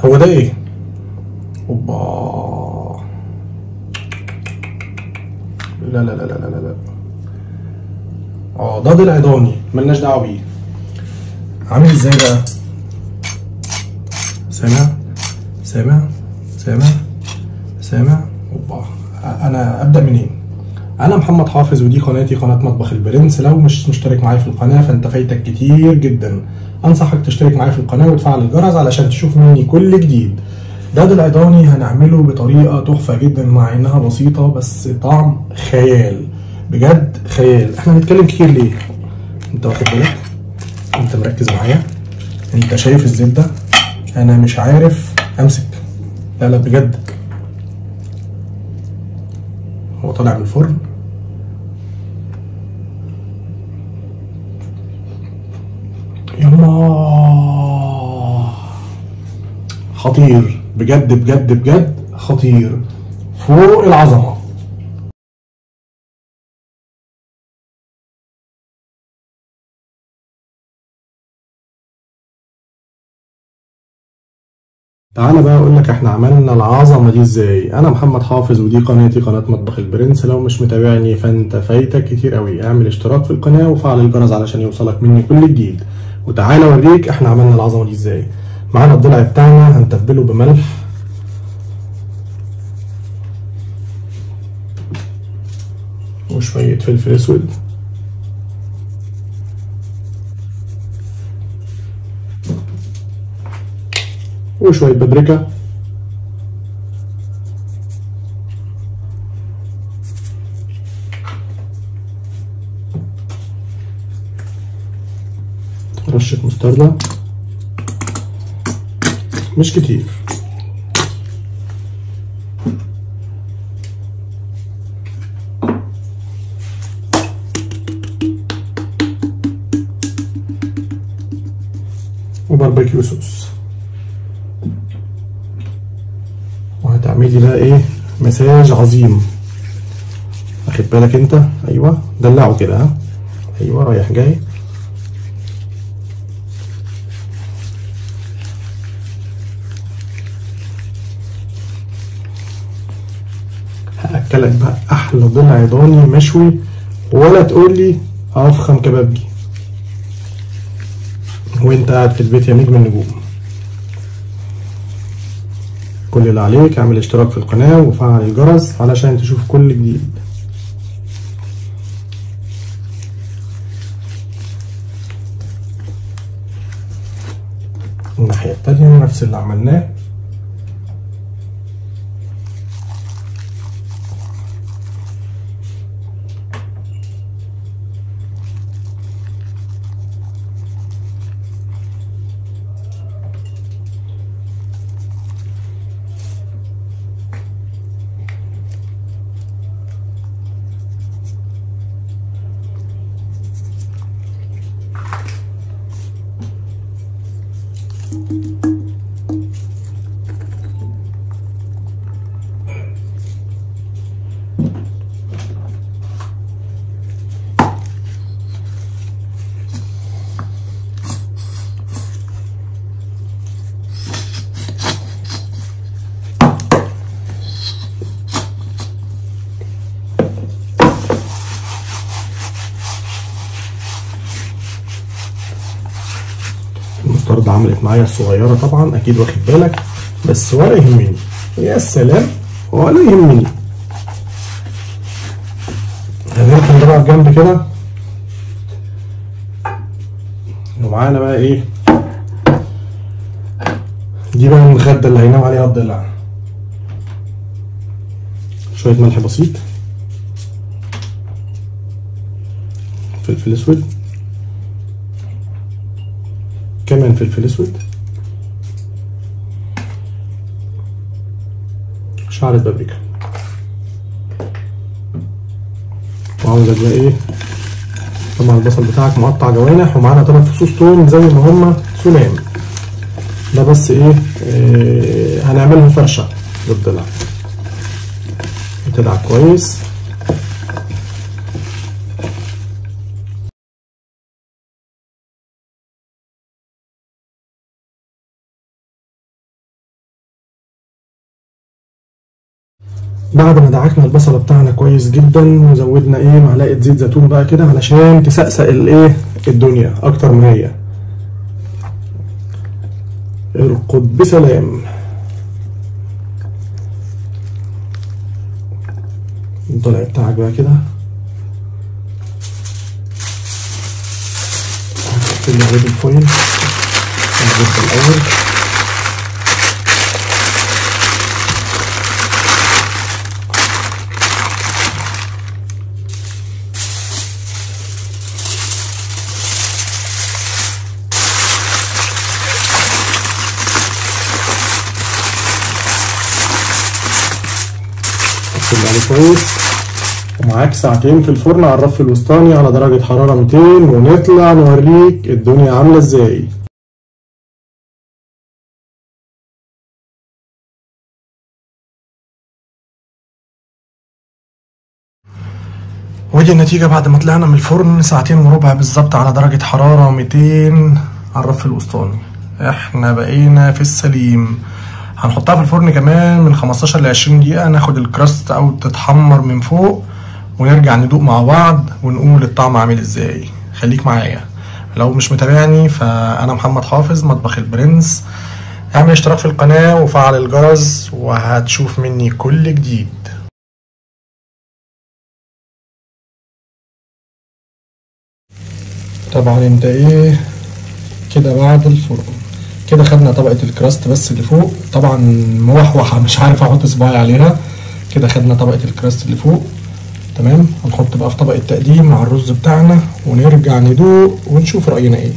هو ده ايه؟ اوبا. لا لا لا لا لا لا. ده ضلع ضاني ملناش دعوه بيه. عامل ازاي بقى؟ سامع سامع سامع سامع. اوبا. انا ابدا منين؟ انا محمد حافظ ودي قناتي قناه مطبخ البرنس. لو مش مشترك معايا في القناه فانت فايتك كتير جدا. انصحك تشترك معايا في القناه وتفعل الجرس علشان تشوف مني كل جديد. ده ضلع ضاني هنعمله بطريقه تحفه جدا مع انها بسيطه بس طعم خيال بجد خيال. احنا هنتكلم كتير ليه؟ انت واخد بالك؟ انت مركز معايا؟ انت شايف الزبده؟ انا مش عارف امسك. لا لا بجد. هو طالع من الفرن. يما خطير بجد بجد بجد خطير فوق العظمه. تعالى بقى اقول لك احنا عملنا العظمه دي ازاي. انا محمد حافظ ودي قناتي قناه مطبخ البرنس. لو مش متابعني فانت فايتك كتير قوي. اعمل اشتراك في القناه وفعل الجرس علشان يوصلك مني كل جديد. وتعالى اوريك احنا عملنا العظمه دي ازاي. معانا الضلع بتاعنا هنتبله بملح وشويه فلفل اسود وشويه بابريكا رشه مستردة مش كتير. وباربيكيو صوص. وهتعملي بقى ايه؟ مساج عظيم. واخد بالك انت؟ ايوه دلعه كده. ها ايوه رايح جاي. هاكلك بقى احلى ضلع ضاني مشوي ولا تقول لي افخم كبابجي وانت قاعد في البيت يا نجم النجوم. كل اللي عليك اعمل اشتراك في القناه وفعل الجرس علشان تشوف كل جديد. الناحيه التانيه نفس اللي عملناه. المستردة عملت معايا الصغيرة طبعا اكيد واخد بالك بس ولا يهمني. يا سلام ولا يهمني. هنركن ده بقى بجنب كده. ومعانا بقى ايه؟ دي بقى الغدا اللي هينام عليها الضلع. شوية ملح بسيط، فلفل اسود، كمان فلفل اسود، شعرة بابريكا. وعاوزك بقى ايه؟ طبعا البصل بتاعك مقطع جوانح ومعانا 3 فصوص توم زي ما هما سلام. ده بس ايه هنعملها فرشة للضلع. تدعك كويس. بعد ما دعكنا البصله بتاعنا كويس جدا وزودنا ايه معلقه زيت زيتون بقى كده علشان تسقسق الايه الدنيا اكتر ما هي. ارقد بسلام. الضلع بتاعك بقى كده هتقفل عليه بالفويل الزبده الاول. قفل عليه كويس ومعاك ساعتين في الفرن على الرف الوسطاني على درجة حرارة 200 ونطلع نوريك الدنيا عاملة ازاي. ودي النتيجة بعد ما طلعنا من الفرن ساعتين وربع بالظبط على درجة حرارة 200 على الرف الوسطاني. احنا بقينا في السليم. هنحطها في الفرن كمان من 15 ل 20 دقيقة ناخد الكراست او تتحمر من فوق ونرجع ندوق مع بعض ونقول الطعم عامل ازاي. خليك معايا. لو مش متابعني فانا محمد حافظ مطبخ البرنس. اعمل اشتراك في القناة وفعل الجرس وهتشوف مني كل جديد. طبعا انت ايه كده بعد الفرن كده خدنا طبقة الكراست بس اللي فوق طبعا موحوحة مش عارف احط صباعي عليها. كده خدنا طبقة الكراست اللي فوق تمام. هنحط بقى في طبق التقديم مع الرز بتاعنا ونرجع ندوق ونشوف رأينا ايه.